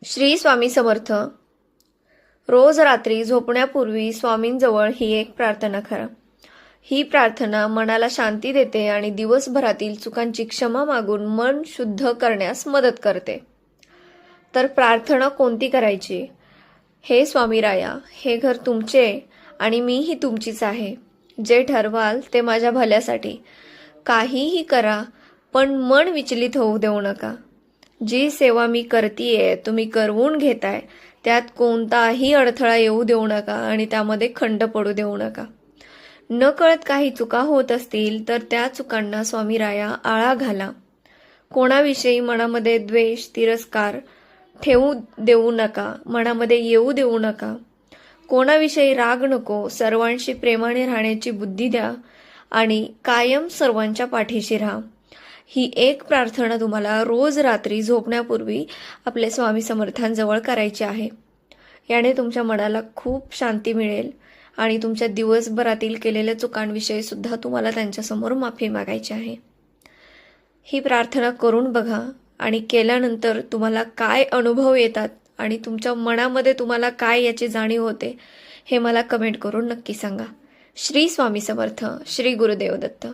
श्री स्वामी समर्थ. रोज रात्री झोपण्यापूर्वी स्वामींजवळ ही एक प्रार्थना करा. ही प्रार्थना मनाला शांती देते आणि दिवसभरातील चुकांची क्षमा मागून मन शुद्ध करण्यास मदत करते. तर प्रार्थना कोणती करायची? हे स्वामीराया, हे घर तुमचे आणि मीही तुमचीच आहे. जे ठरवाल ते माझ्या भल्यासाठी. काहीही करा, पण मन विचलित होऊ देऊ नका. जी सेवा मी करतीये, तुम्ही करवून घेताय, त्यात कोणताही अडथळा येऊ देऊ नका आणि त्यामध्ये खंड पडू देऊ नका. नकळत काही चुका होत असतील तर त्या चुकांना स्वामीराया आळा घाला. कोणाविषयी मनामध्ये द्वेष, तिरस्कार ठेवू देऊ नका, मनामध्ये येऊ देऊ नका. कोणाविषयी राग नको. सर्वांशी प्रेमाने राहण्याची बुद्धी द्या आणि कायम सर्वांच्या पाठीशी राहा. ही एक प्रार्थना तुम्हाला रोज रात्री झोपण्यापूर्वी आपले स्वामी समर्थांजवळ करायची आहे. याने तुमच्या मनाला खूप शांती मिळेल आणि तुमच्या दिवसभरातील केलेल्या चुकांविषयी सुद्धा तुम्हाला त्यांच्यासमोर माफी मागायची आहे. ही प्रार्थना करून बघा आणि केल्यानंतर तुम्हाला काय अनुभव येतात आणि तुमच्या मनामध्ये तुम्हाला काय याची जाणीव होते हे मला कमेंट करून नक्की सांगा. श्री स्वामी समर्थ. श्री गुरुदेव दत्त.